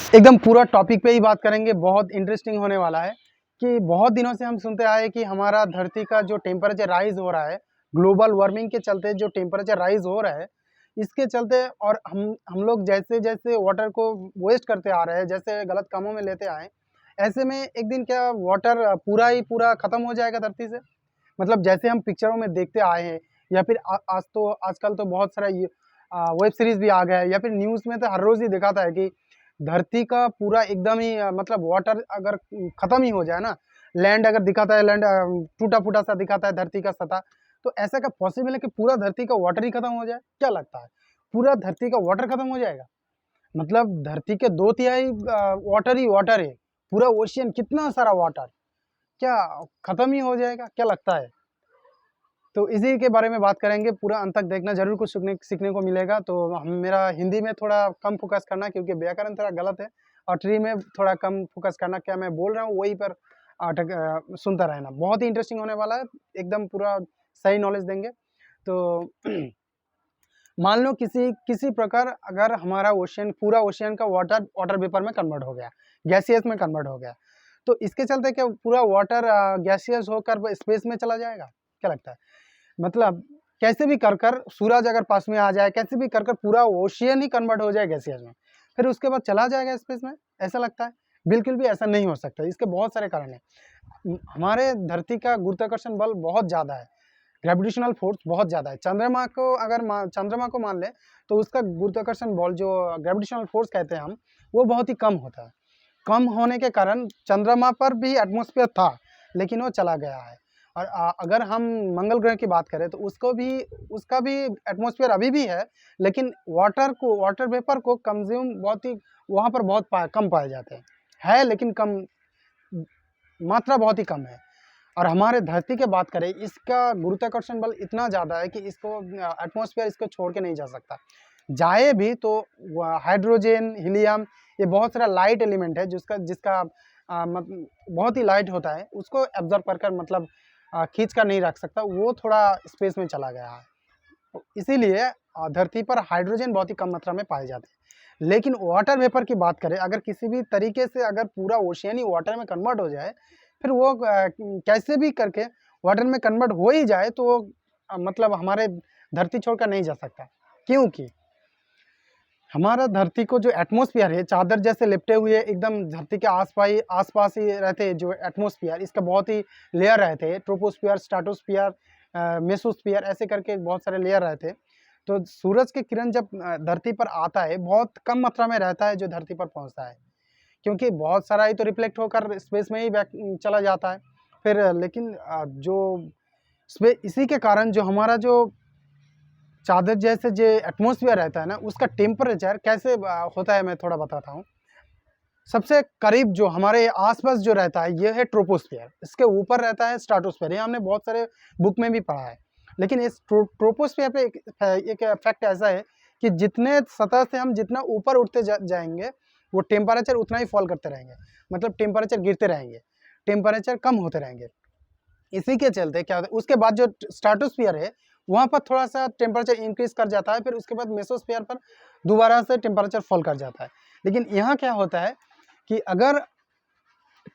एकदम पूरा टॉपिक पे ही बात करेंगे, बहुत इंटरेस्टिंग होने वाला है कि बहुत दिनों से हम सुनते आए कि हमारा धरती का जो टेम्परेचर राइज़ हो रहा है, ग्लोबल वार्मिंग के चलते जो टेम्परेचर राइज़ हो रहा है, इसके चलते और हम लोग जैसे-जैसे वाटर को वेस्ट करते आ रहे हैं, जैसे गलत कामों में लेते आए, ऐसे में एक दिन क्या वाटर पूरा ही पूरा खत्म हो जाएगा धरती से? मतलब जैसे हम पिक्चरों में देखते आए हैं या फिर आजकल तो बहुत सारा ये वेब सीरीज़ भी आ गया है या फिर न्यूज़ में तो हर रोज़ ही दिखाता है कि धरती का पूरा एकदम ही मतलब वाटर अगर खत्म ही हो जाए ना, लैंड अगर दिखाता है, लैंड टूटा-फूटा सा दिखाता है धरती का सतह, तो ऐसा क्या पॉसिबल है कि पूरा धरती का वाटर ही खत्म हो जाए? क्या लगता है? पूरा धरती का वाटर खत्म हो जाएगा? मतलब धरती के 2/3 वाटर ही वाटर है। पूरा ओशियन कितना सारा वाटर, क्या खत्म ही हो जाएगा? क्या लगता है? तो इसी के बारे में बात करेंगे, पूरा अंत तक देखना, ज़रूर कुछ सीखने को मिलेगा। तो हम मेरा हिंदी में थोड़ा कम फ़ोकस करना क्योंकि व्याकरण थोड़ा गलत है और ट्री में थोड़ा कम फ़ोकस करना, क्या मैं बोल रहा हूँ वहीं पर सुनता रहना। बहुत ही इंटरेस्टिंग होने वाला है, एकदम पूरा सही नॉलेज देंगे। तो मान लो किसी प्रकार अगर हमारा ओशियन पूरा ओशियन का वाटर वाटर वेपर में कन्वर्ट हो गया, गैसियस में कन्वर्ट हो गया, तो इसके चलते क्या पूरा वाटर गैसियस होकर स्पेस में चला जाएगा? क्या लगता है? मतलब कैसे भी कर सूरज अगर पास में आ जाए, कैसे भी कर पूरा ओशियन ही कन्वर्ट हो जाए गैसियस में, फिर उसके बाद चला जाएगा स्पेस में, ऐसा लगता है? बिल्कुल भी ऐसा नहीं हो सकता, इसके बहुत सारे कारण हैं। हमारे धरती का गुरुत्वाकर्षण बल बहुत ज़्यादा है, ग्रेविटेशनल फोर्स बहुत ज़्यादा है। चंद्रमा को मान लें, तो उसका गुरुत्वाकर्षण बल जो ग्रेविटेशनल फोर्स कहते हैं हम, वो बहुत ही कम होता है। कम होने के कारण चंद्रमा पर भी एटमॉस्फेयर था, लेकिन वो चला गया है। और अगर हम मंगल ग्रह की बात करें तो उसका भी एटमॉस्फेयर अभी भी है, लेकिन वाटर वेपर को कंज्यूम बहुत ही वहाँ पर कम पाए जाते हैं। है लेकिन कम, मात्रा बहुत ही कम है। और हमारे धरती की बात करें, इसका गुरुत्वाकर्षण बल इतना ज़्यादा है कि इसको एटमॉस्फेयर इसको छोड़ के नहीं जा सकता। जाए भी तो हाइड्रोजन, हीलियम, ये बहुत सारा लाइट एलिमेंट है जिसका जिसका बहुत ही लाइट होता है, उसको एब्जॉर्ब कर मतलब खींच कर नहीं रख सकता, वो थोड़ा स्पेस में चला गया है। तो इसीलिए धरती पर हाइड्रोजन बहुत ही कम मात्रा में पाए जाते हैं। लेकिन वाटर वेपर की बात करें, अगर किसी भी तरीके से अगर पूरा ओशियन ही वाटर में कन्वर्ट हो जाए, फिर वो कैसे भी करके वाटर में कन्वर्ट हो ही जाए, तो वो मतलब हमारे धरती छोड़कर नहीं जा सकता। क्योंकि हमारा धरती को जो एटमॉस्फेयर है, चादर जैसे लिपटे हुए एकदम धरती के आसपास ही रहते हैं जो एटमॉस्फेयर, इसका बहुत ही लेयर रहते हैं, ट्रोपोस्फियर, स्ट्रेटोस्फियर, मेसोस्फियर, ऐसे करके बहुत सारे लेयर रहते हैं। तो सूरज की किरण जब धरती पर आता है, बहुत कम मात्रा में रहता है जो धरती पर पहुंचता है, क्योंकि बहुत सारा ही तो रिफ्लेक्ट होकर स्पेस में ही चला जाता है। फिर लेकिन जो इसी के कारण जो हमारा जो चादर जैसे जो एटमॉस्फेयर रहता है ना, उसका टेम्परेचर कैसे होता है, मैं थोड़ा बताता हूँ। सबसे करीब जो हमारे आसपास जो रहता है, ये है ट्रोपोस्फियर। इसके ऊपर रहता है स्ट्रेटोस्फियर, ये हमने बहुत सारे बुक में भी पढ़ा है। लेकिन इस ट्रोपोस्फियर पे एक फैक्ट ऐसा है कि जितने सतह से हम जितना ऊपर उठते जाएंगे, वो टेम्परेचर उतना ही फॉल करते रहेंगे, मतलब टेम्परेचर गिरते रहेंगे, टेम्परेचर कम होते रहेंगे। इसी के चलते क्या होता है, उसके बाद जो स्ट्रेटोस्फियर है, वहाँ पर थोड़ा-सा टेम्परेचर इंक्रीज़ कर जाता है, फिर उसके बाद मेसोस्फियर पर दोबारा से टेम्परेचर फॉल कर जाता है। लेकिन यहाँ क्या होता है कि अगर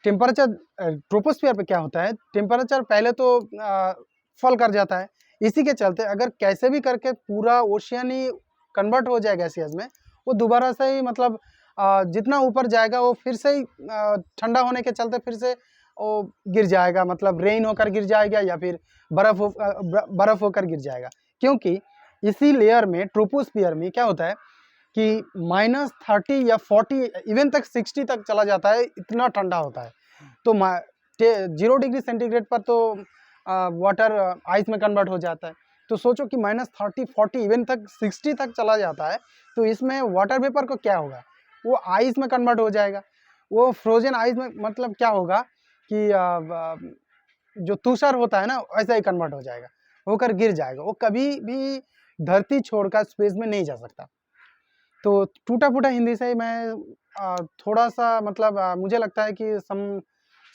टेम्परेचर ट्रोपोस्फियर पे क्या होता है, टेम्परेचर पहले तो फॉल कर जाता है। इसी के चलते अगर कैसे भी करके पूरा ओशियन ही कन्वर्ट हो जाए गैसियस में, वो दोबारा से ही मतलब जितना ऊपर जाएगा वो फिर से ही ठंडा होने के चलते फिर से वो गिर जाएगा, मतलब रेन होकर गिर जाएगा या फिर बर्फ़ होकर गिर जाएगा। क्योंकि इसी लेयर में ट्रोपोस्फियर में क्या होता है कि -30 या 40 इवन तक 60 तक चला जाता है, इतना ठंडा होता है। तो 0 डिग्री सेंटीग्रेड पर तो वाटर आइस में कन्वर्ट हो जाता है। तो सोचो कि -30, 40 इवन तक 60 तक चला जाता है, तो इसमें वाटर वेपर को क्या होगा? वो आइस में कन्वर्ट हो जाएगा। वो फ्रोज़न आइस में मतलब क्या होगा कि जो तुषार होता है ना, वैसा ही कन्वर्ट हो जाएगा, होकर गिर जाएगा। वो कभी भी धरती छोड़कर स्पेस में नहीं जा सकता। तो टूटा-फूटा हिंदी से ही मैं थोड़ा-सा मतलब मुझे लगता है कि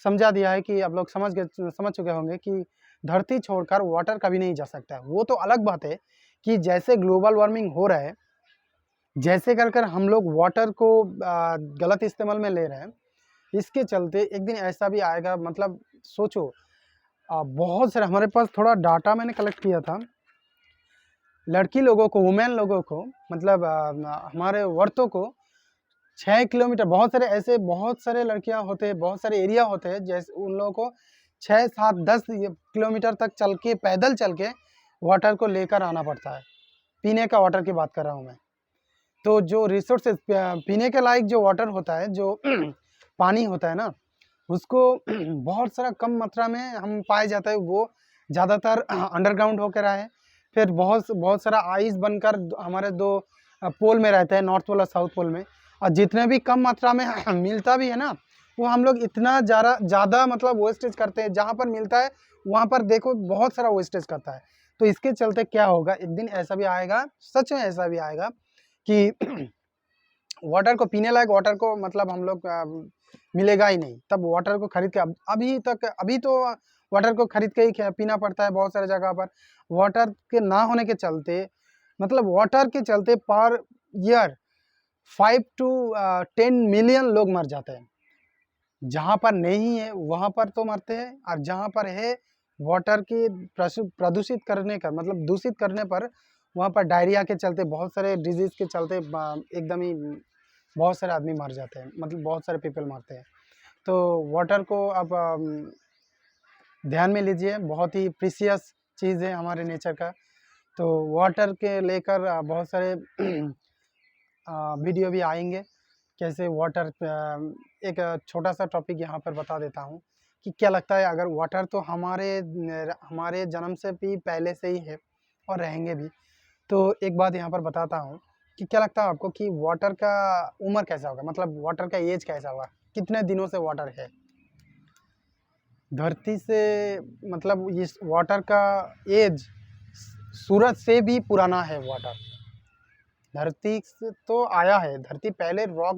समझा दिया है कि आप लोग समझ चुके होंगे कि धरती छोड़कर वाटर कभी नहीं जा सकता है। वो तो अलग बात है कि जैसे ग्लोबल वार्मिंग हो रहा है, जैसे कर कर हम लोग वाटर को गलत इस्तेमाल में ले रहे हैं, इसके चलते एक दिन ऐसा भी आएगा, मतलब सोचो बहुत सारे हमारे पास थोड़ा डाटा मैंने कलेक्ट किया था, लड़की लोगों को, वुमेन लोगों को, मतलब हमारे औरतों को 6 किलोमीटर, बहुत सारे लड़कियां होते हैं, बहुत सारे एरिया होते हैं, जैसे उन लोगों को 6, 7, 10 किलोमीटर तक चल के, पैदल चल के वाटर को लेकर आना पड़ता है। पीने का वाटर की बात कर रहा हूँ मैं। तो जो रिसोर्सेज, पीने के लायक जो वाटर होता है, जो पानी होता है ना, उसको बहुत सारा कम मात्रा में हम पाए जाता है, वो ज़्यादातर अंडरग्राउंड होकर रहा है। फिर बहुत सारा आइस बनकर हमारे 2 पोल में रहता है, नॉर्थ पोल और साउथ पोल में, और जितने भी कम मात्रा में मिलता भी है ना, वो हम लोग इतना ज़्यादा मतलब वेस्टेज करते हैं। जहाँ पर मिलता है वहाँ पर देखो बहुत सारा वेस्टेज करता है। तो इसके चलते क्या होगा, एक दिन ऐसा भी आएगा, सच में ऐसा भी आएगा कि वाटर को, पीने लायक वाटर को मतलब हम लोग मिलेगा ही नहीं। तब वाटर को खरीद के, अभी तो वाटर को खरीद के ही पीना पड़ता है बहुत सारे जगह पर। वाटर के ना होने के चलते, मतलब वाटर के चलते पर ईयर 5 to 10 मिलियन लोग मर जाते हैं। जहाँ पर नहीं है वहाँ पर तो मरते हैं, और जहाँ पर है वाटर की प्रदूषित करने का, मतलब दूषित करने पर, वहाँ पर डायरिया के चलते, बहुत सारे डिजीज़ के चलते एकदम ही बहुत सारे आदमी मर जाते हैं, मतलब बहुत सारे पीपल मरते हैं। तो वाटर को आप ध्यान में लीजिए, बहुत ही प्रीशियस चीज़ है हमारे नेचर का। तो वाटर के लेकर बहुत सारे वीडियो भी आएंगे, कैसे वाटर, एक छोटा सा टॉपिक यहाँ पर बता देता हूँ कि क्या लगता है, अगर वाटर तो हमारे जन्म से भी पहले से ही है और रहेंगे भी। तो एक बात यहाँ पर बताता हूँ कि क्या लगता है आपको कि वाटर का उम्र कैसा होगा, मतलब वाटर का एज कैसा होगा, कितने दिनों से वाटर है धरती से, मतलब इस वाटर का एज सूरज से भी पुराना है वाटर। धरती से तो आया है, धरती पहले रॉक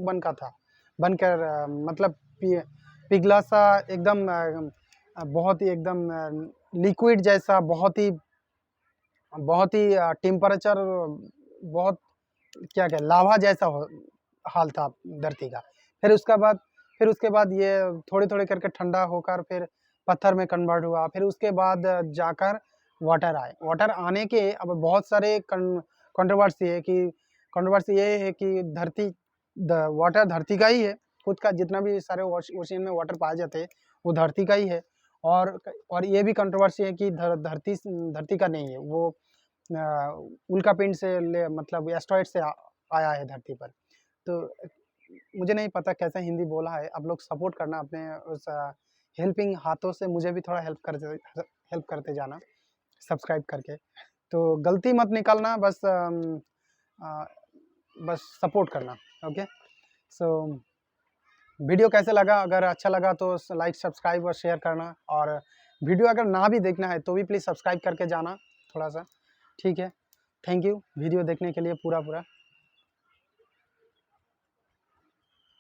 बनकर मतलब पिघला सा, एकदम बहुत ही एकदम लिक्विड जैसा, बहुत ही टेम्परेचर, बहुत क्या क्या लावा जैसा हाल था धरती का। फिर उसके बाद ये थोड़े थोड़े करके ठंडा होकर फिर पत्थर में कन्वर्ट हुआ। फिर उसके बाद जाकर वाटर आए। वाटर आने के अब बहुत सारे कंट्रोवर्सी ये है कि वाटर धरती का ही है, खुद का, जितना भी सारे ओशियन में वाटर पाए जाते हैं वो धरती का ही है। और ये भी कंट्रोवर्सी है कि धरती का नहीं है, वो उल्का पिंड से मतलब एस्टेरॉयड से आया है धरती पर। तो मुझे नहीं पता कैसा हिंदी बोला है, आप लोग सपोर्ट करना अपने उस हेल्पिंग हाथों से, मुझे भी थोड़ा हेल्प करते जाना सब्सक्राइब करके। तो गलती मत निकालना, बस सपोर्ट करना। ओके, सो वीडियो कैसे लगा, अगर अच्छा लगा तो लाइक, सब्सक्राइब और शेयर करना, और वीडियो अगर ना भी देखना है तो भी प्लीज़ सब्सक्राइब करके जाना थोड़ा सा, ठीक है। थैंक यू वीडियो देखने के लिए पूरा।